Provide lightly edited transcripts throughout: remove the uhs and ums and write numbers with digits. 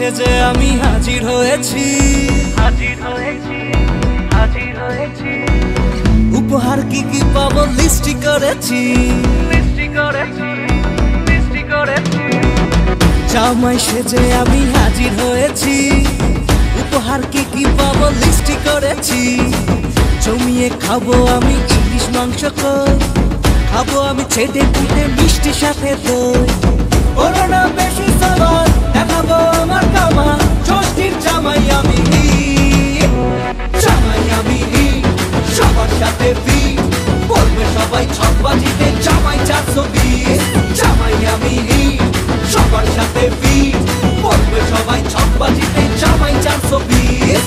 সেজে আমি হাজির হয়েছি, উপহার কি কি পাবো লিস্টি করেছি, জামাই সেজে আমি হাজির হয়েছি, উপহার কি কি পাবো লিস্টি করেছি। জমিয়ে খাবো আমি ইলিশ মাংস কই, খাবো আমি ছেটে পুটে মিষ্টি সাথে দই। ওরা না বেশি সাবান দেখাবো আমার কামা, ষষ্ঠীর জামাই আমি, জামাই আমি সবার সাথে ফিট, বলবে সবাই ছকবাজিতে জামাই 420। জামাই আমি সবার সাথে ফিট, বলবে সবাই ছকবাজিতে জামাই 420।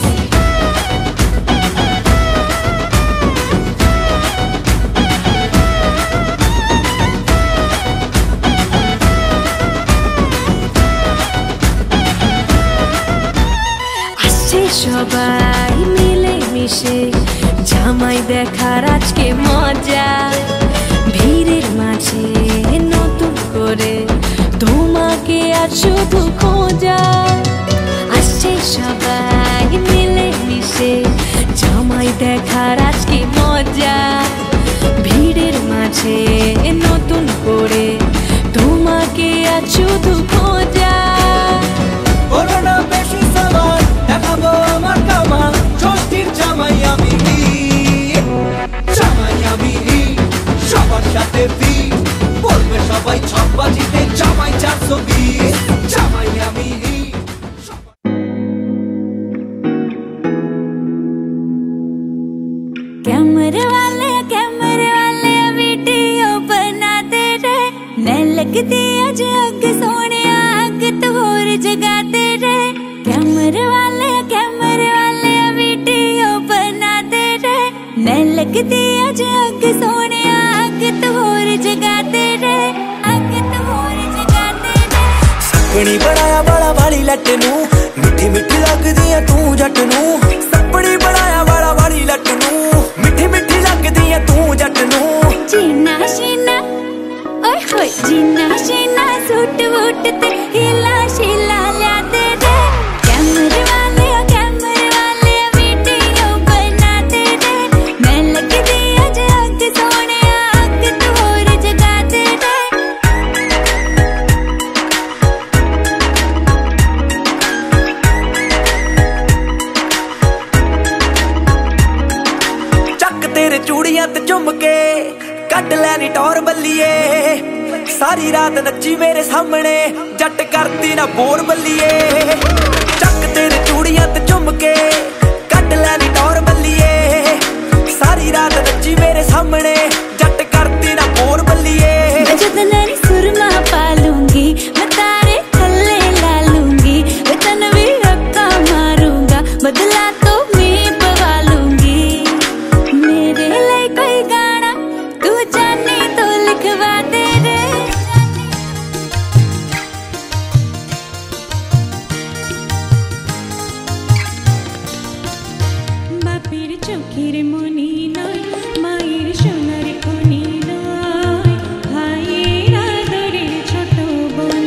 সবাই মিলে মিশে জামাই দেখার আজকে মজা, ভিড়ের মাঝে নতুন করে তোমাকে আজ শুধু খোঁজা। আসছে সবাই মিলে মিশে জামাই দেখার আজকে মজা, ভিড়ের মাঝে নতুন করে তোমাকে আজ শুধু খোঁজা। করোনা বেশি সাবান দেখাবো আমার কামা, ষষ্ঠীর জামাই আমি, জামাই আমি সবার সাথে ফিট, বলবে সবাই ছকবাজিতে জামাই 420। জামাই আমি कैमरे वाले वीडियो बनाते रहे, मैं लगती अज अग सोने अग तो होर जगाते रहे। कैमरे वाले वीडियो बनाते रहे, मैं लगती अज अग सोने अग तो होर जगाते रहे, अग तो होर जगाते रहे। सपनी बनाया बड़ा वाली लट नू, मिठी मिठी लगदी है तू जट नू। सपनी बनाया बड़ा वाली लट नू, मिठी मिठी लगदी है तू जट नू। जीना शीना ओए होए, जीना शीना सूट वूट ते हिला शीला ल्याते रे। कैमरे वाले वीडियो बनाते रे, मैं लगदी अज अग सोने अग तो होर जगाते रे। ਚੱਕ ਤੇਰੇ ਚੂੜੀਆਂ ਤੇ ਝੁੰਮ ਕੇ ਕੱਢ ਲੈਣੀ ਟੌਰ ਬੱਲੀਏ, ਸਾਰੀ ਰਾਤ ਨੱਚੀ ਮੇਰੇ ਸਾਹਮਣੇ ਜੱਟ ਕਰਦੀ ਨਾ ਬੋਰ ਬੱਲੀਏ। ਚੱਕ ਤੇਰੇ ਚੂੜੀਆਂ ਤੇ ਝੁੰਮ ਕੇ ਕੱਢ ਲੈਣੀ ਟੌਰ ਬੱਲੀਏ, ਸਾਰੀ ਰਾਤ ਨੱਚੀ ਮੇਰੇ ਸਾਹਮਣੇ ਜੱਟ ਕਰਦੀ ਨਾ ਬੋਰ ਬੱਲੀਏ। मैं जतनरी सुरमा पालूंगी, मैं तारे थल्ले ला लूंगी, मैं तन भी रक्का मारूंगा, बदला तो मैं पवा लूंगी। मेरे लिए कोई गाना तू जाने तो लिखवा दे रे। बापेर चोखेर मनी नय, माয়ের সোনার খনি নয়, ভাইয়ের আদরের ছোট বোন।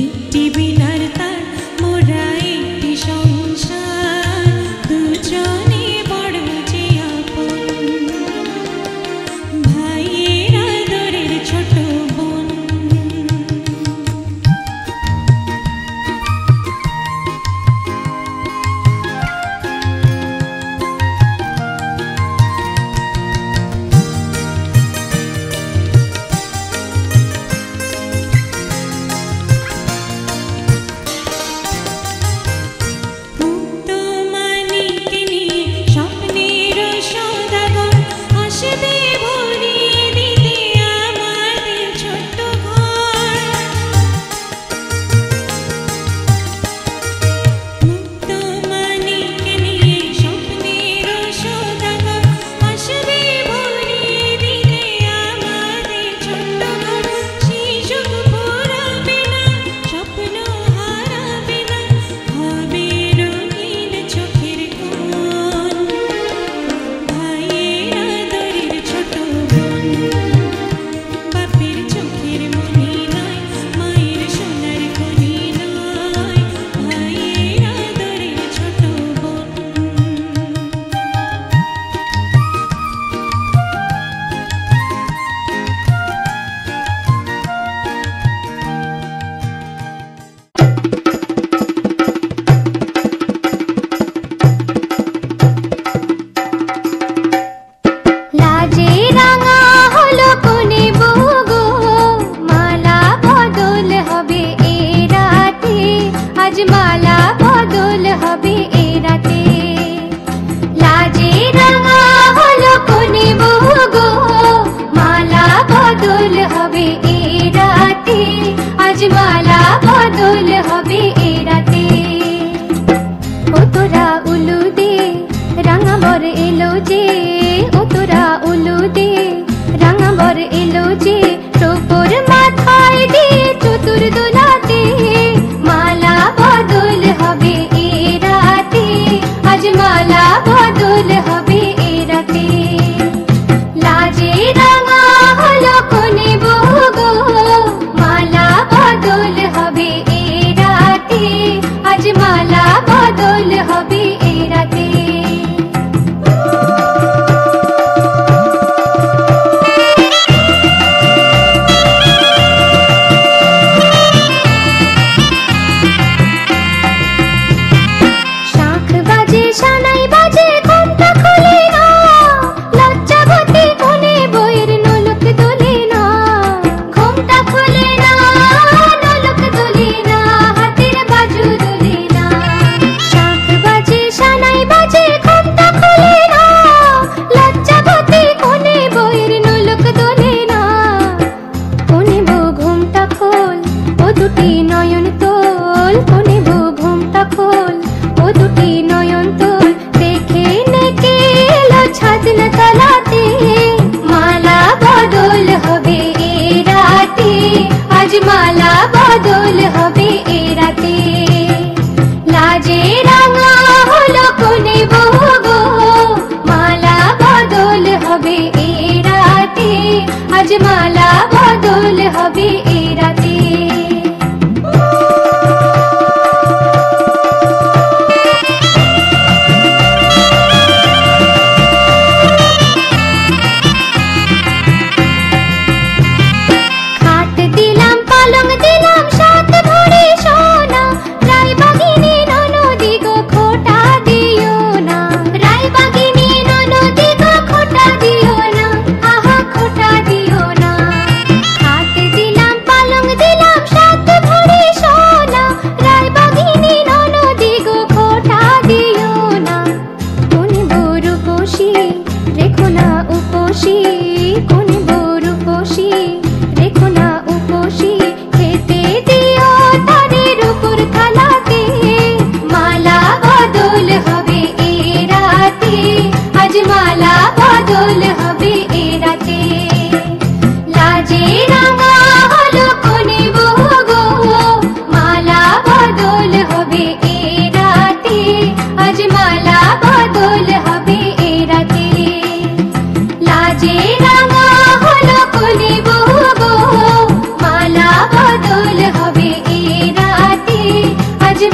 একটি বিনার তার মোরা একটি সংসার, দুজনে বড় যে আপন, ভাইয়ের আদরের ছোট বোন। আজ মালা বদল হবে এই রাতে। লাজে রাঙা হলো কোনে বহু গো, মালা বদল হবে এই রাতে, আজ মালা বদল হবে এই রাতে। ও তোরা উলু দে রাঙা বর এলো যে, ও তোরা উলু দে রাঙা বর এলো যে, টোপর মাথায় দিয়ে চতুর দোলাতে, মালা বদল হবে এই রাতে, আজ মালা বদল হবে এই রাতে। লাজে রাঙা হলো কোনে বহু গো, মালা বদল হবে এই রাতে, আজ মালা বদল হবে এই রাতে।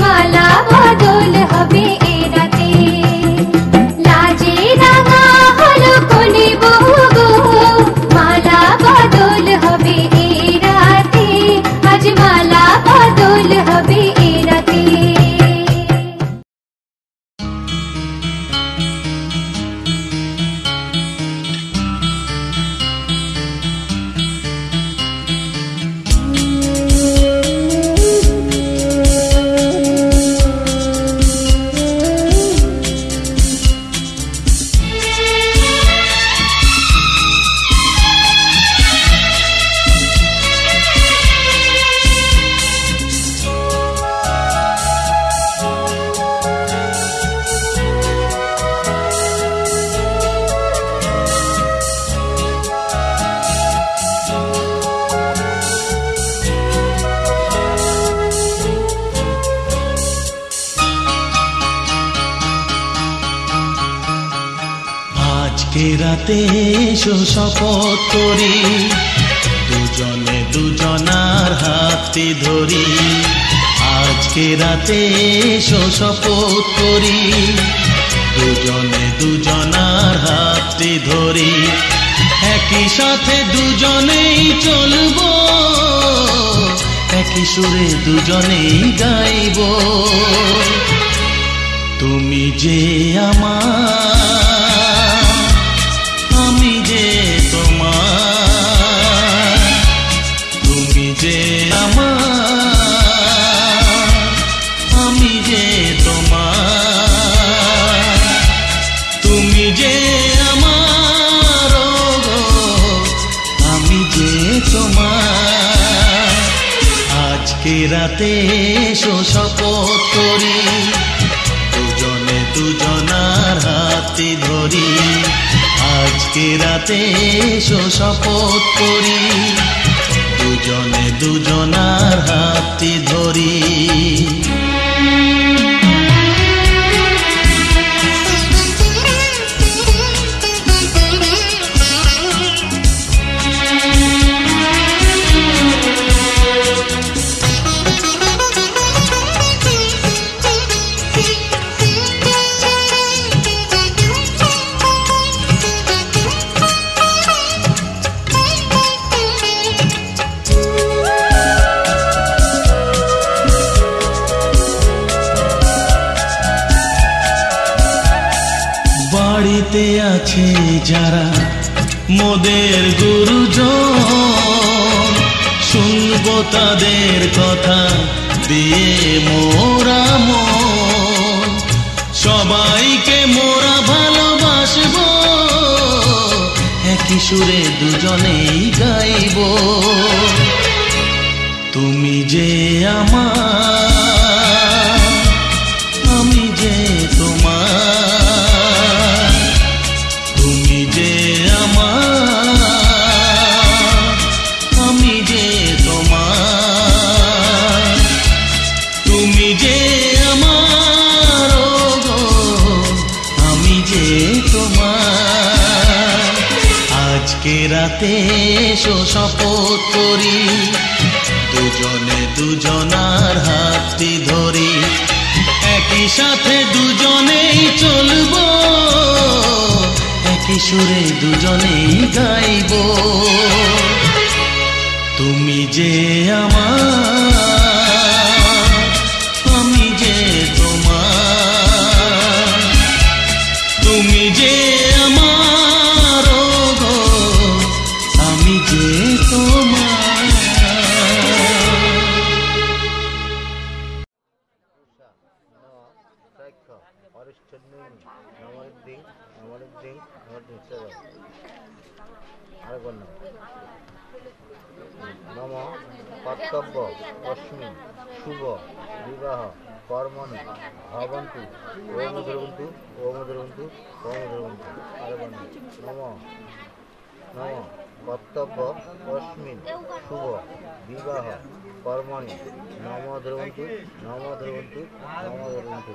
মালা বদল হবে এই রাতে। লাজে রাঙা হলো কোনে বহু গো, মালা বদল হবে এই রাতে, আজ মালা বদল হবে এই রাতে। আজকে রাতে এসো শপথ করি, দুজনে দুজনার হাতে ধরি। আজকে রাতে এসো শপথ করি, দুজনে দুজনার হাতে ধরি। একই সাথে দুজনেই চলবো, একই সুরে দুজনেই গাইব। তুমি যে আমার, আমি যে তোমার। তুমি যে আমার, রাতে এসো শপথ করি দুজনে দুজনার হাতে ধরি আজকে রাতে এসো শপথ করি দুজনে দুজনার হাতে ধরি বাড়িতে আছে যারা মোদের গুরুজন শুনবো তাদের কথা দিয়ে মোরা মন সবাইকে মোরা ভালোবাসবো একই সুরে দুজনেই গাইব তুমি যে আমার আমি যে তোমার তুমি যে আমার আমি যে তোমার তুমি যে আমার গো আমি যে তোমার আজকে রাতে এসো শপথ করি দুজনে দুজনার হাতটি ধরি একই সাথে দুজনেই চলবো একই সুরে দুজনেই গাইব তুমি যে আমার আমি যে তোমার তুমি যে আমার গো আমি যে তোমার নম কর্তব্য অস্মি শুভ বিবাহ কর্মণি ভবন্তু ওম দ্রবন্তু ওম দ্রবন্তু ওম দ্রবন্তু নম নম কর্তব্য অস্মিন শুভ বিবাহ কর্মণি নম দ্রবন্তু নম দ্রবন্তু নম দ্রবন্তু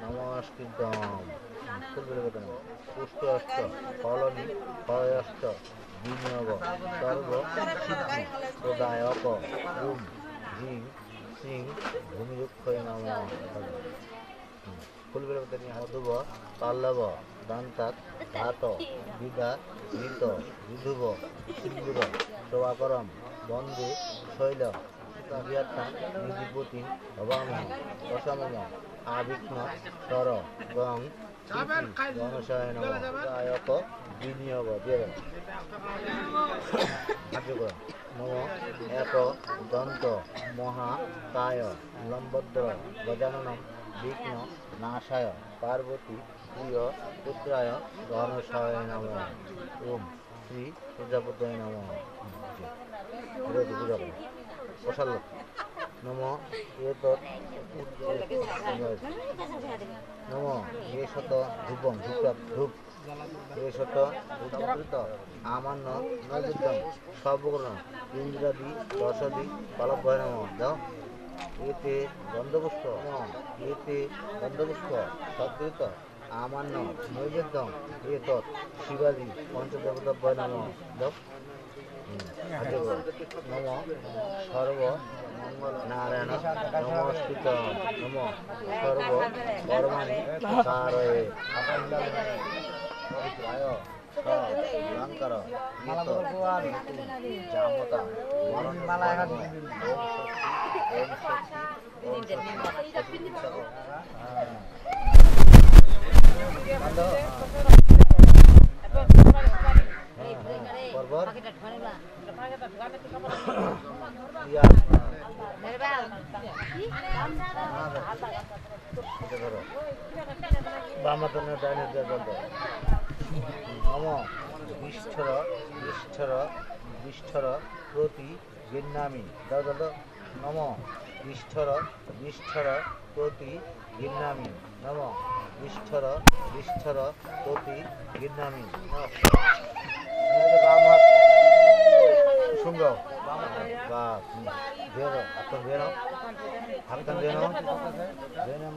নমস্কৃতম পুষ্ট অষ্ট ফলনি ফলয়ষ্ট বিনিয়োগ সর্ব সিদ্ধি প্রদায়ক ওম হ্রিং শ্রীং ভূমিরুক্ষয় নম ফুলবেলবতনী মধুব পাল্লব দন্তাৎ ধাত বিদা মৃত বিধুব সিন্দুর শোভাকরম বন্দে শৈল বিয়াত্তা নিধিপতি ভবামহ অসমম আবিঘ্ন স্বর গং গণশয় নম দায়ক বিনিয়োগ দিয়ে নম এক দন্ত মহাকায় লম্বদ্র গজাননম বিঘ্ন নাশায় পার্বতী প্রিয় পুত্রায় গণশয় নম ওম শ্রী প্রজাপতয় নম প্রসাদ নম এতৎ নম এ শত ধূপম ধূপ এ শত উদ্ধৃত আমান্য নৈবেদ্যম সর্বগ্রহণ ইন্দ্রাদি রসদি পালভয় নম দাও এতে গন্ধপুষ্প এতে গন্ধপুষ্প সদ্গৃত আমান্য নৈবেদ্যম এতৎ শিবাদি পঞ্চদেবতাভ্যয় নম দাও নম সর্ব নারায়ণ নমস্কৃত নম সর্ব কর্মাণি কারয়ে লঙ্কার জামতা নম বিষ্ঠর প্রতি গিন্নামি নম বিষ্ঠর প্রতি গিন্নামি নম বিষ্ঠর প্রতি গিন্নামি বাম হাত শুঙ্গ বা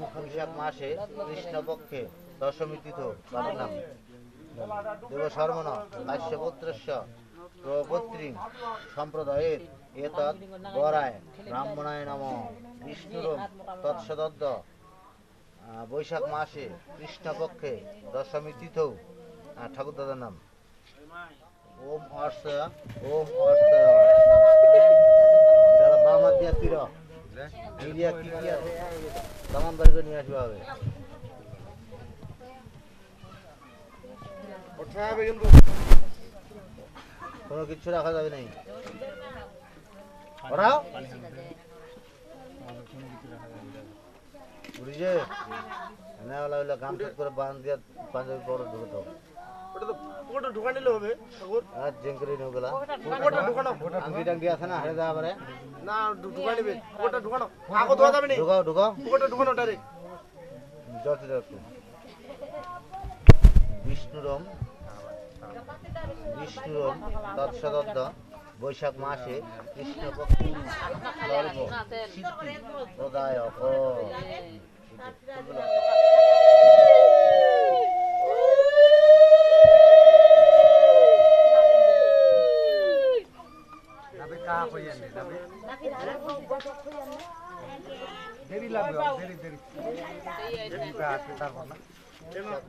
মুখাভিষেক মাসে কৃষ্ণপক্ষে দশমী তীর্থ বাবার নাম দেব শর্মণ কাশ্যপুত্রস্য প্রপত্রী সম্প্রদায়ের এতৎ গরায় ব্রাহ্মণায় নম বিষ্ণুর তৎসদদ্দ বৈশাখ মাসে কৃষ্ণপক্ষে দশমী তীর্থ ঠাকুর দাদার নাম ওম অর্ষয় বাম হাত দিয়া তীর মিডিয়া কি কি আছে তামাম বাড়ি করে নিয়ে আসবে হবে কোনো কিছু রাখা যাবে নাই ওরাও বুঝিছে নেওয়ালা হইলে গাম ঠিক করে বাঁধ দিয়া পাঞ্জাবি পরে ঢুকে দাও ওটা তো পুকুরটা ঢুকা নিলে হবে ঠাকুর আর জেঙ্করি নিয়ে গেলা পুকুরটা ঢুকানো আঙ্গি টাঙ্গি আছে না হারে দেওয়া পারে না ঢুকা নিবে পুকুরটা ঢুকানো আগো ধোয়া যাবে না ঢুকাও পুকুরটা ঢুকানো ডাইরেক্ট জলটি রাখো বিষ্ণুরম তৎসদদ্দ বৈশাখ মাসে কৃষ্ণপক্ষে প্রদায়ক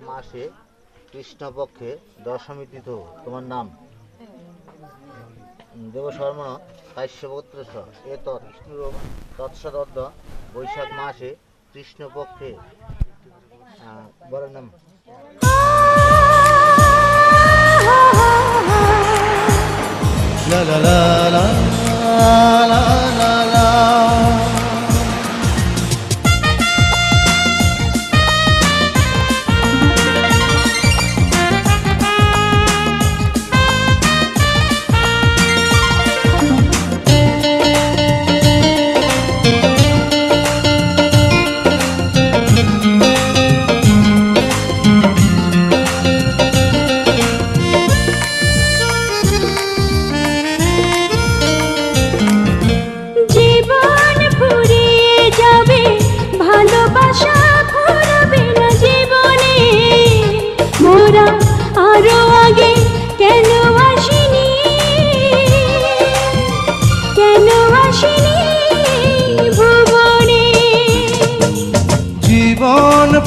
মাসে কৃষ্ণপক্ষে দশমী তীর্থ তোমার নাম দেব শর্মণ কাশ্যপুত্রস্য এতৎ বিষ্ণুর তৎসদদ্দ বৈশাখ মাসে কৃষ্ণপক্ষে বরের নাম লা লা লা লা লা লা লা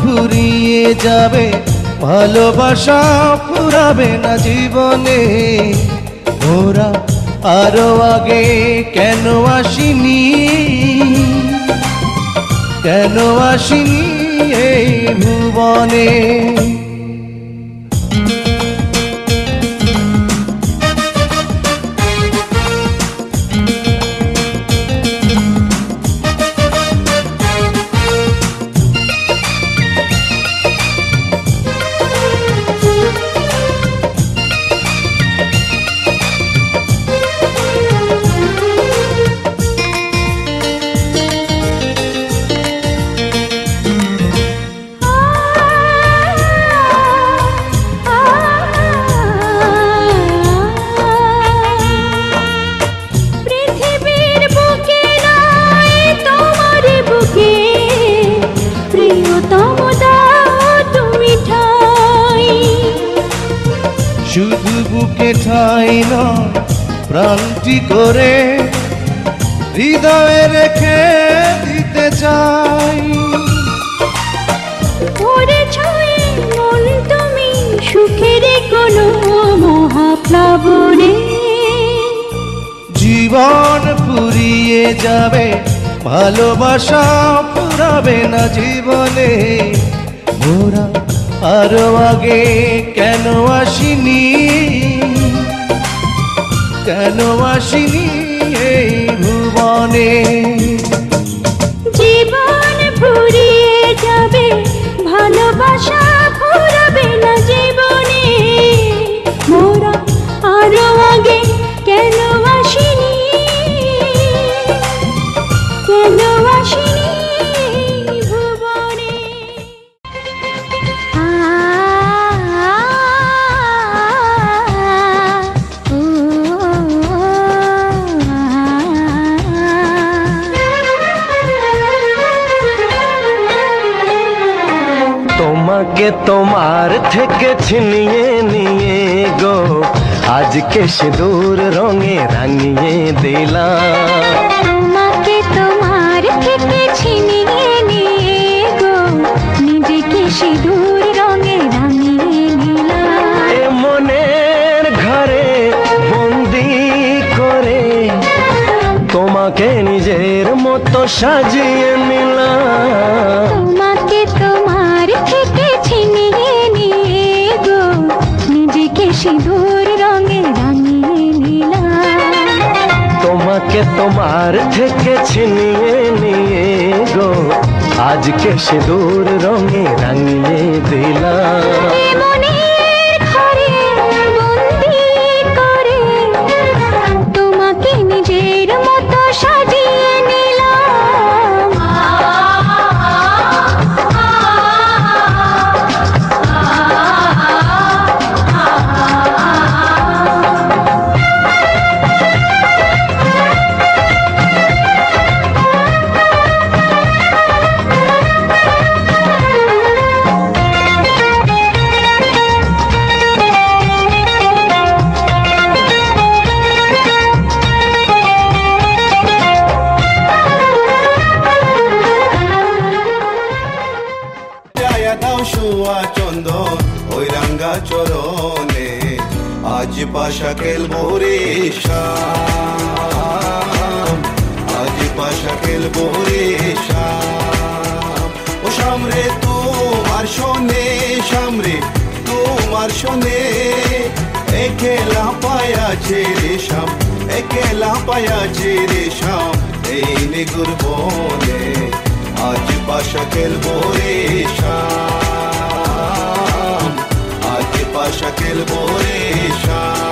ফুরিয়ে যাবে ভালোবাসা ফুরাবে না জীবনে ওরা আরো আগে কেন আসিনি এই ভুবনে শুধু বুকে ঠাই নয় প্রাণটি করে হৃদয়ে রেখে দিতে চাই তুমি সুখের কোনো মহাপ্লাবনে জীবন ফুরিয়ে যাবে ভালোবাসা ফুরাবে না জীবনে মোরা আরো আগে কেন আসিনি এই ভুবনে জীবন ফুরিয়ে যাবে ভালোবাসা ফুরাবে না জীবনে মোরা আরো আগে কেন আসিনি তোমাকে তোমার থেকে ছিনিয়ে নিয়ে গো আজকে সিঁদুর রঙে রাঙিয়ে দিলাম। তোমাকে তোমার থেকে ছিনিয়ে নিয়ে গো নিজেকে সিঁদুর রঙে রাঙিয়ে নিলাম। এ মনের ঘরে বন্দি করে তোমাকে নিজের মতো সাজিয়ে নিলাম। তোমাকে তোমার থেকে ছিনিয়ে নিয়ে গো নিজেকে সিঁদুর রঙে রাঙিয়ে নিলাম। তোমাকে তোমার থেকে ছিনিয়ে নিয়ে গো আজকে সিঁদুর রঙে রাঙিয়ে দিলাম। এ মনের ঘরে বন্দি করে তোমাকে নিজের মতো সাজিয়ে নিলাম। চন্দন ওই রাঙ্গা চরণে আজ পাশা খেলবো রে শাম, আজ পাশা খেলবো রে শাম। ও শামরে তোমার শোনে, শামরে তোমার শোনে একেলা পায়াছে রে শাম, একেলা পায়াছে রে শাম। এই নিগুর বনে আজ পাশা খেলবো রে শাম, আজ পাশা খেলবো রে শাম।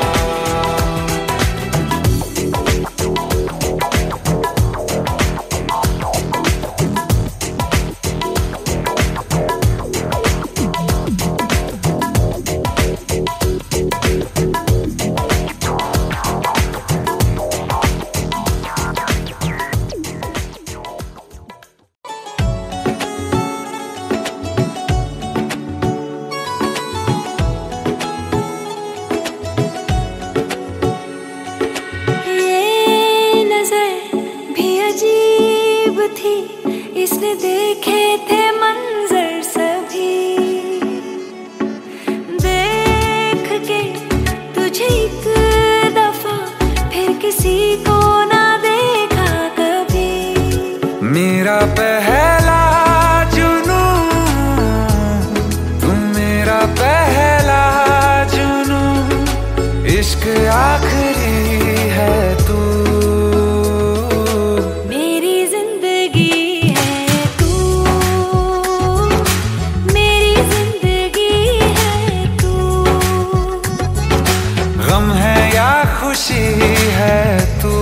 इसने देखे थे मंजर सभी, देख के तुझे एक दफा फिर किसी को ना देखा कभी। मेरा पहला जुनू तुम, मेरा पहला जुनू, इश्क आखिरी है तू। खुशी है तू,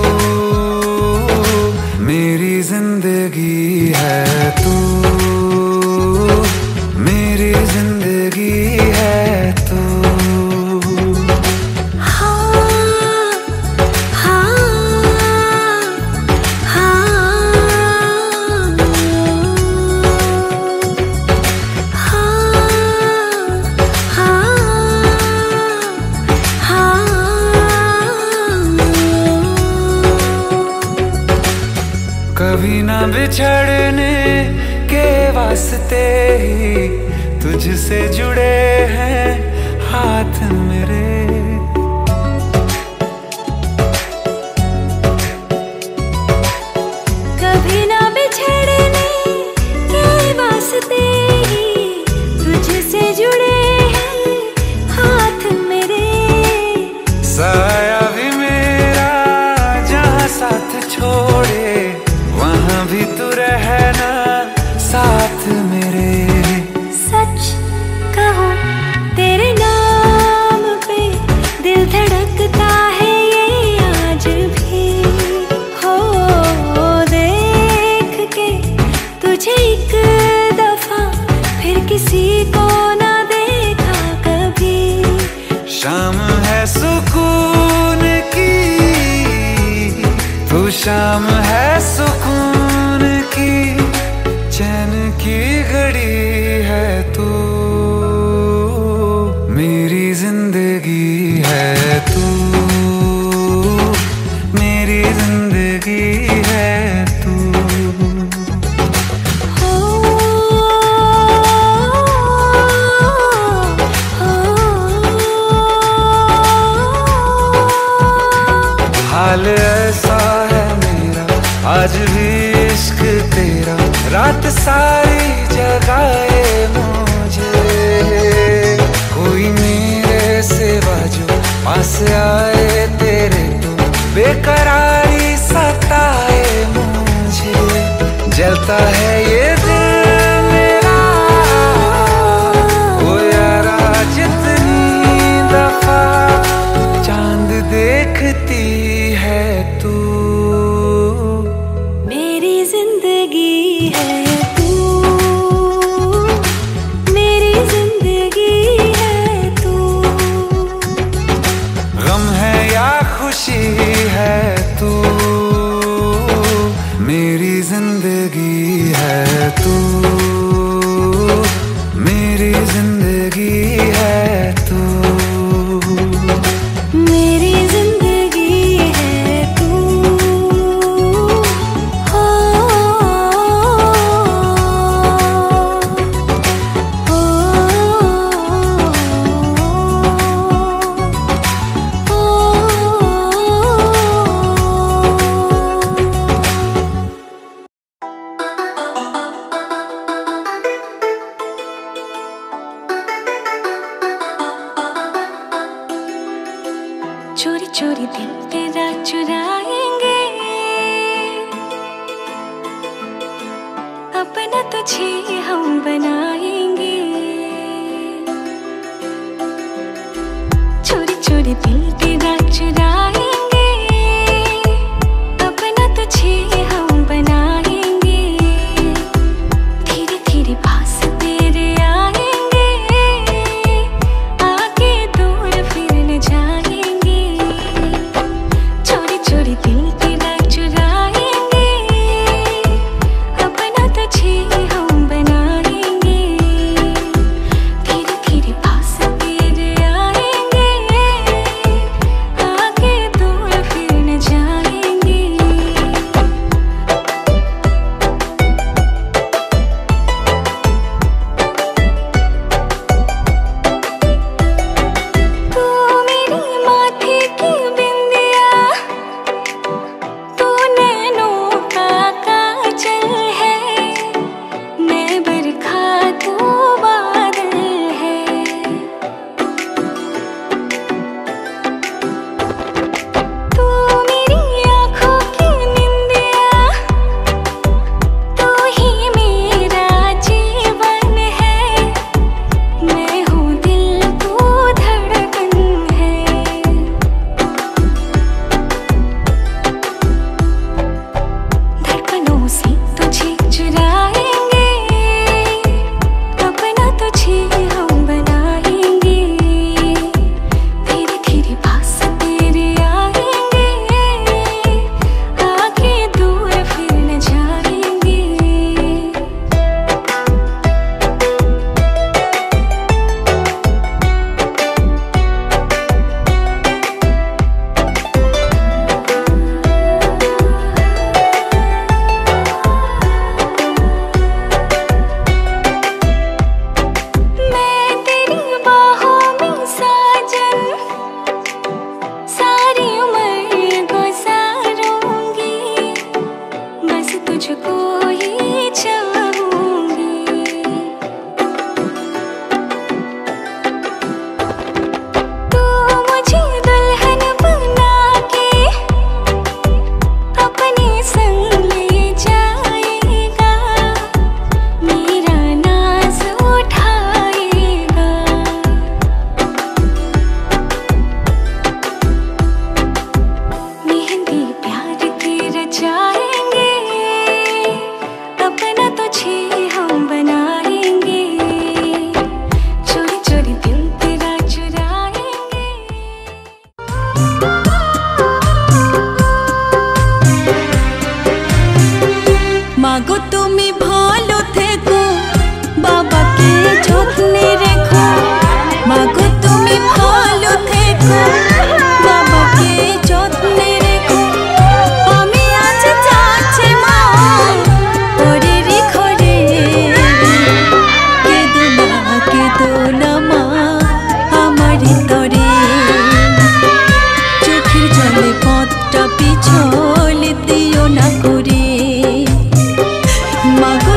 मेरी जिंदगी है तू, मेरी जिंदगी है तू। कभी ना बिछड़ने के वास्ते ही तुझसे जुड़े हैं हाथ मेरे। कभी ना बिछड़ने के वास्ते ही तुझसे जुड़े हैं हाथ मेरे। साया भी मेरा जहाँ साथ छोड़े वहाँ भी तू रहना साथ मेरे। सच कहो तेरे नाम पे दिल धड़कता है ये आज भी। हो देख के तुझे एक दफा फिर किसी को ना देखा कभी। शाम है सुकून की तू, शाम है सुकून की, चैन की घड़ी है तू। सारी जगाए मुझे, कोई मेरे सिवा जो पास आए तेरे, तो बेकरारी सताए मुझे। जलता है ये दिल मेरा, ओ यारा जितनी दफा चांद देखती है तू, मेरी जिंदगी है तू, मेरी जिंदगी है तू। गम है या खुशी है तू, मेरी जिंदगी है तू, मेरी जिंदगी है तू, मेरी जिंदगी है तू। हो चोरी चोरी दिल तेरा चुराएंगे, अपना तुझे हम बनाएंगे। चोरी चोरी दिल तेरा चुराएंगे, अपना तुझे हम बनाएंगे। धीरे धीरे पास तेरे आएंगे, आगे दूर फिर न जाएंगे। चोरी चोरी दिल तेरा चुराएंगे, अपना तुझे हम बनाएंगे। धीरे धीरे पास तेरे आएंगे, आगे दूर फिर न जाएंगे। तू मेरे माथे की बिंदिया, तू नैनों का काजल है। मैं बरखा तू बादल है। तू मेरी आँखों की निंदिया, तू ही मेरा जीवन है। मैं हूँ दिल तू धड़कन है। धड़कनों से तुझे चुराएंगे, अपना तुझे हम बनाएंगे। धीरे धीरे पास तेरे आएंगे, आगे दूर फिर न जाएंगे। मैं तेरी बाहों में साजन, सारी उम्र गुजारूंगी। बस तुझको ही चाहूंगी। तू मुझे दुल्हन बना के अपने संग ले जाएगा, मेरा नाज उठाएगा। मेहंदी प्यार की रचाएंगे, अपना तुझे हम बनाएंगे। चोरी चोरी दिल तेरा चुराएंगे। মাগো তুমি ভালো থেকো, বাবাকে যত্নে রেখো। মাগো তুমি ভালো থেকো, বাবাকে যত্নে রেখো। আমি আজ যাচ্ছি মা পরের ঘরে, কেঁদো না মা আমার তরে। চোখের জলে পথটা পিছল দিও না করে। মাগো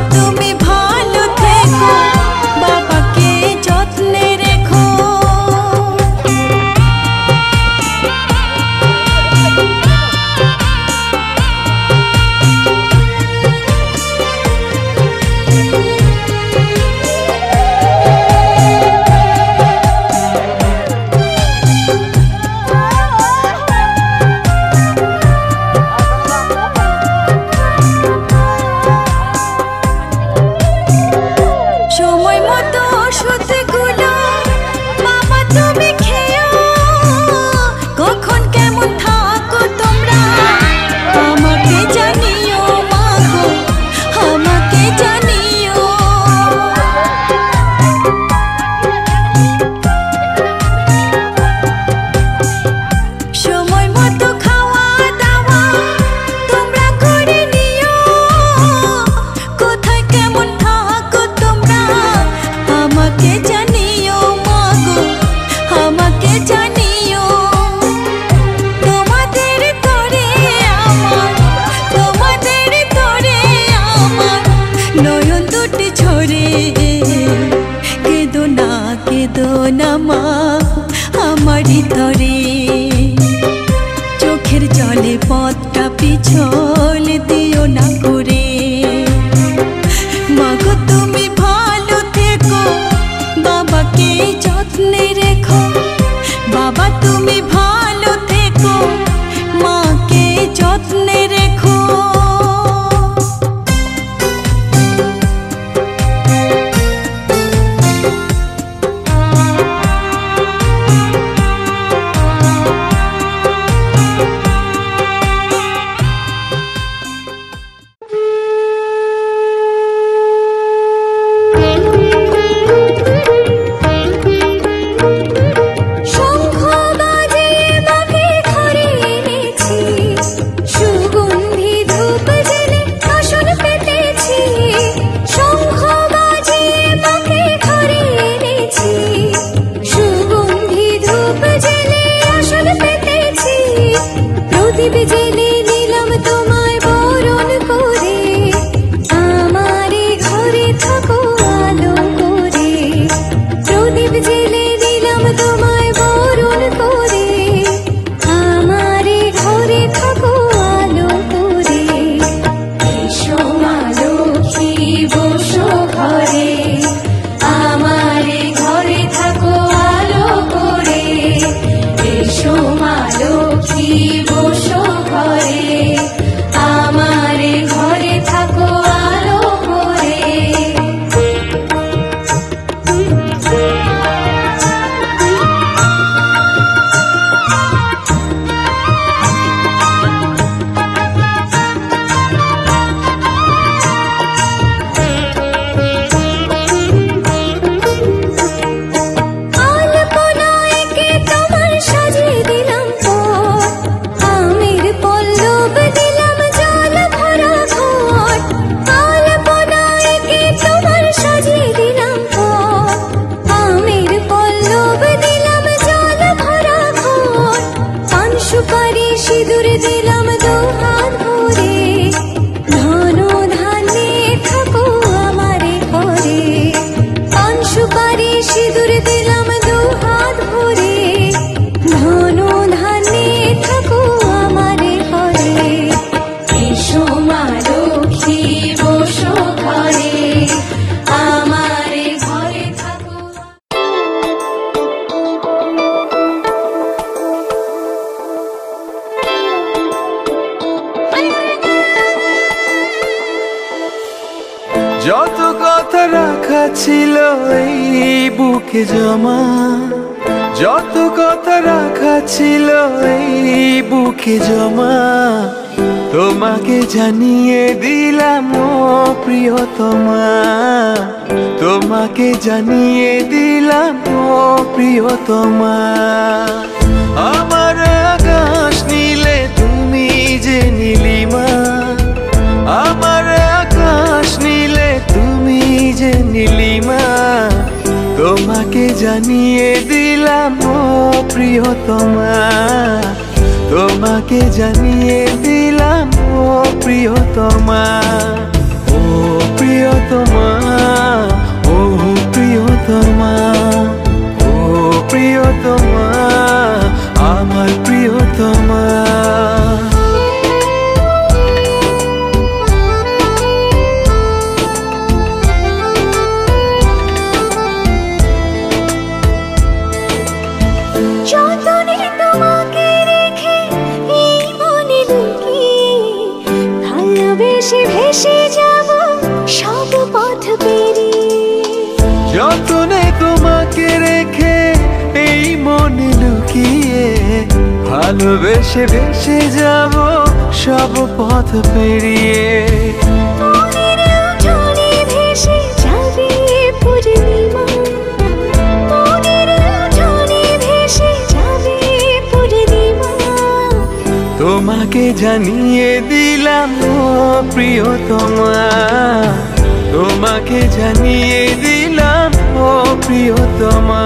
না মা আমারই তরে চোখের জলে পথটা পিছল দিও না করে মাগো তুমি ভালো থেকো বাবাকে যত্নে রেখো বাবা তুমি ভালো থেকো মাকে যত্নে রেখো যত কথা রাখা ছিল এই বুকে জমা যত কথা রাখা ছিল এই বুকে জমা তোমাকে জানিয়ে দিলাম ও প্রিয়তমা তোমাকে জানিয়ে দিলাম ও প্রিয়তমা আমার আকাশ নীলে তুমি যে নীলিমা আমার আকাশ নীলে তুমি যে নীলিমা তোমাকে জানিয়ে দিলাম ও প্রিয়তমা তোমাকে জানিয়ে দিলাম ও প্রিয়তমা ও প্রিয়তমা ও প্রিয়তমা ও প্রিয়তমা আমার প্রিয়তমা ভেসে যাব সব পথ পেরিয়ে যতনে তোমাকে রেখে এই মনে লুকিয়ে ভালোবেসে ভেসে যাব সব পথ পেরিয়ে মনের উঠোনে ভেসে যাবে পূর্ণিমা মনের উঠোনে ভেসে যাবে পূর্ণিমা তোমাকে জানিয়ে দিলাম ও প্রিয়তমা তোমাকে জানিয়ে দিলাম ও প্রিয়তমা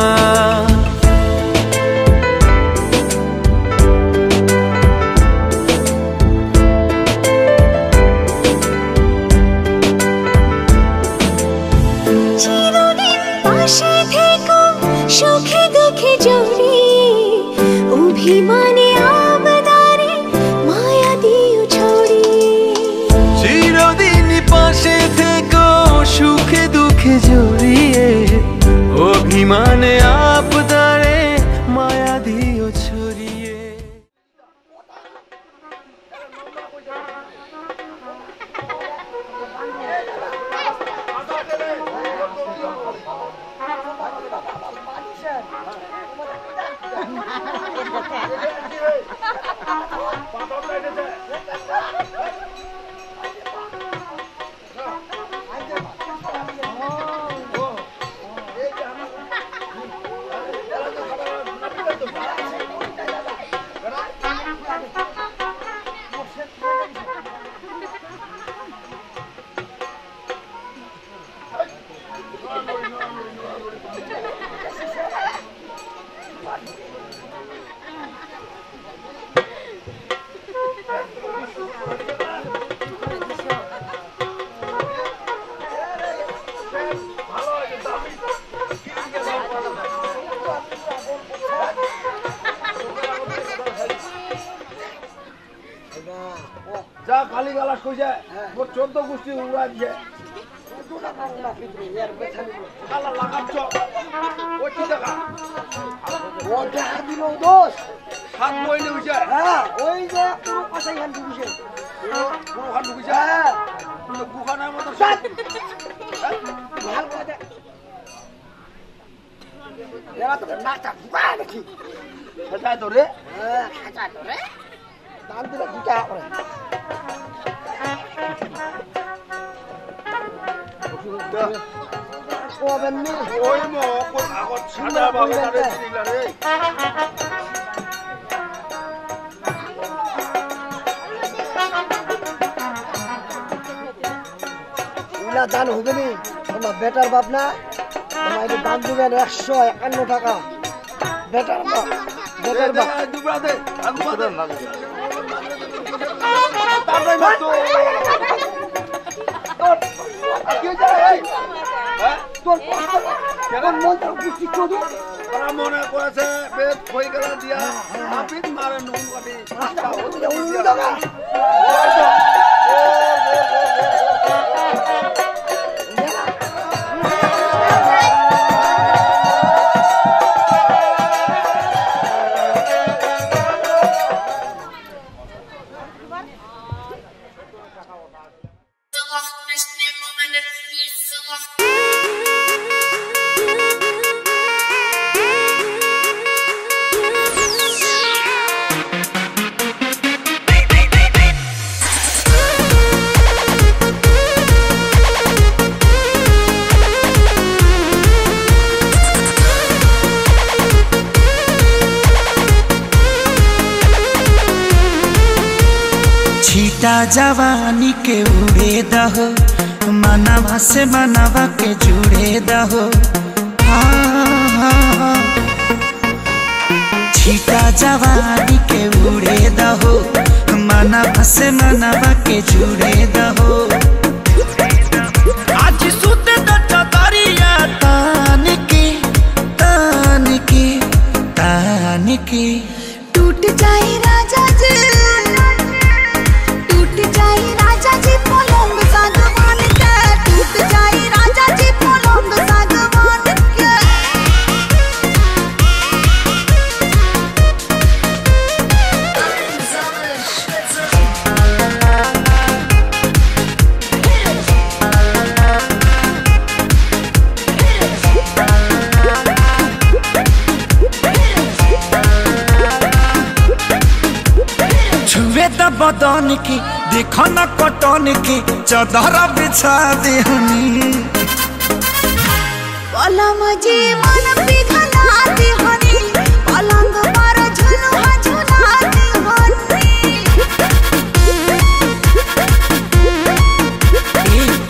চিরদিন পাশে থেকো সুখে গালি গালাস কইছে মোর 14 গোষ্ঠী উড়া দিয়ে শালা লাগাচ্ছ ওই কি দেখা ও দেখা দিল দোষ হাত বইলে হইছে হ্যাঁ ওই যে পুরো পাশাই হান ঢুকছে পুরো হাত ঢুকছে হ্যাঁ গুখানার মতো ভাল করে দে এরা তো নাচা বুকা দেখি সেটাই তো রে হ্যাঁ খাচা করে দান দিলে দুটা করে কবেন নি ওই মো কোন আগত সাদা বাবা রে দিলা রে উলা দান হবে নি তোমার বেটার বাপ না তোমার এটা দান দিবেন 151 টাকা বেটার বাপ দুবরা দে দুবরা দে তারই মতো তোর কি যায় হ্যাঁ তোর কেমন মন্ত্র পুষ্টি চোদু ওরা মনে করেছে বেদ হয়ে গেল দিয়া নাপিত মারে নুন কাটি উল্লু দাদা जवानी के उड़े दहो मनवा से मनवा के जुड़े दहो छीटा जवानी के उड़े दहो मनवा से मनवा के जुड़े दहो आज सुते दरिया तान के टूट जाए राजा जी पलंग सागवान के टूट जाए राजा जी पलंग सागवान के छुए द बदन की देखो न कटन की चदर बिछा देहनी पलम जी मन पिघला देहनी पलंग पर झुलुआ झुला देहनी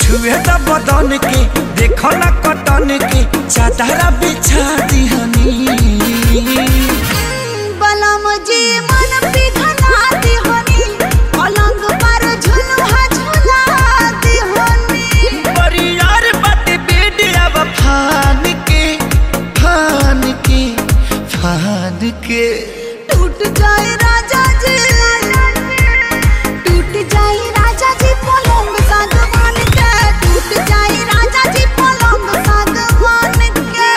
छुए द बदन की देखो न कटन की चदर बिछा देहनी पलम जी मन पिघला देहनी पलंग पर झुलुआ झुला देहनी परियार बट बेडिया फान के टूट जाए राजा जी पलंग सागवान के टूट जाए राजा जी पलंग सागवान के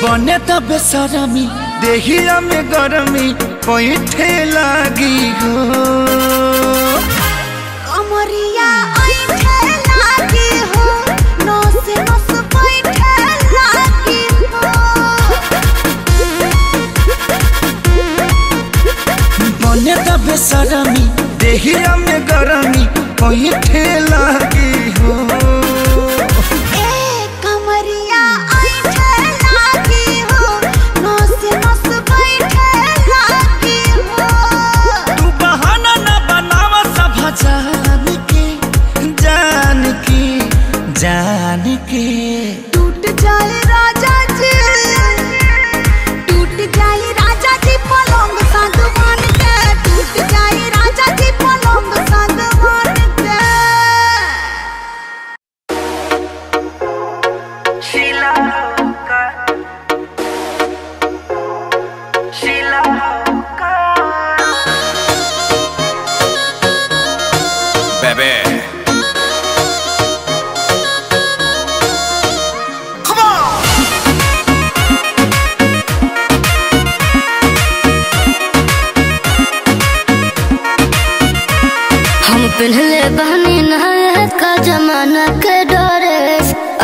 बने त बेसरमी देहिया में गरमी पैठे लागी हो कमरिया ऐठे लागी हो नस नस बैठे लागी हो बने त बेसरमी देहिया में गरमी पैठे लागी हो कमरिया ऐठे लागी हो नस नस बैठे लागी हो तू बहाना न बनावा सब जान के टूट जाए राजा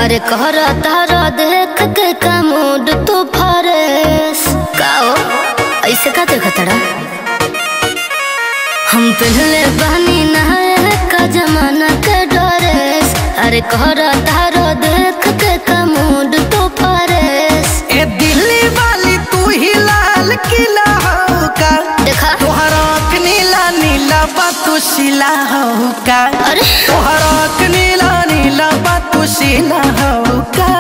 अरे कहरा तारा देख के का मूड तू फरेस काओ ऐसे का देखा तड़ा हम पहले बहनी नहाए का जमाना के ड्रेस अरे कहरा तारा देख के का मूड तू फरेस ए दिल्ली वाली तू ही लाल किला हो का देखा तोहरा आँख नीला नीला बातू शिला हो का अरे तोहरा आँख नीला नीला बातू शिला हो का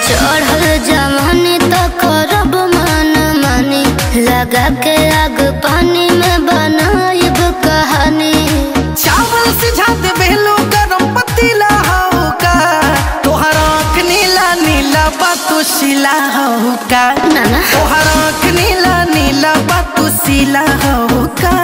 चढ़ल जवानी तो करब मन मानी लगा के आग पानी में बनाइब कहानी चावल सिझा दे बेलो गरम पतीला हो का तोहरा आँख नीला नीला बातू शिला हो का नाना तोहरा आँख नीला नीला बातू शिला हो का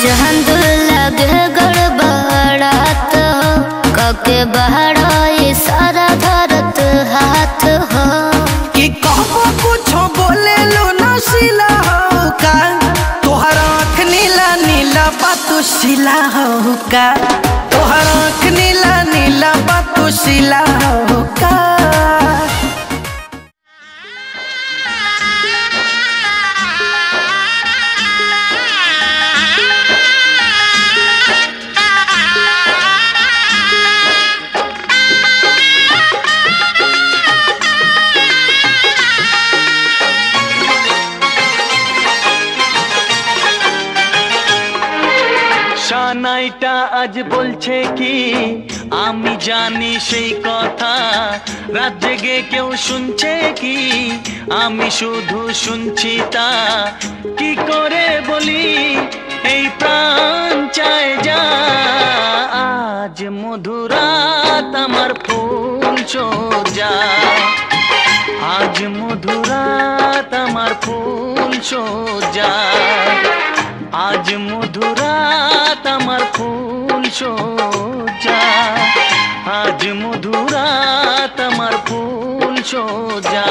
चांद लगे गड़बड़ात हो कके बहराई सारा धरत हाथ हो कि कहबो कुछो बोले लो नशीला हो का तोहरा आँख नीला नीला बातू शिला हो का तोहरा आँख नीला नीला बातू शिला हो का শানাইটা আজ বলছে কি আমি জানি সেই কথা রাত জেগে কেউ শুনছে কি আমি শুধু শুনছি তা কি করে বলি এই প্রাণ চায় যা আজ মধুরাত আমার ফুল সোজা আজ মধুরাত আমার ফুল সোজা आज मधुरात আমার ফুল সোজা आज मधुरात আমার ফুল সোজা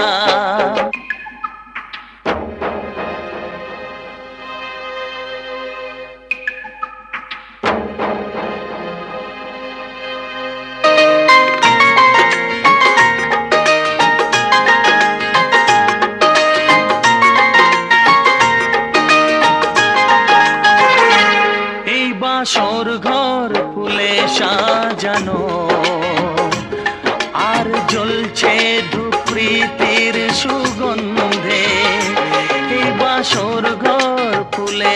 বাসর ঘর ফুলে সাজানো আর জ্বলছে ধূপৃতির সুগন্ধে এই বাসর ঘর ফুলে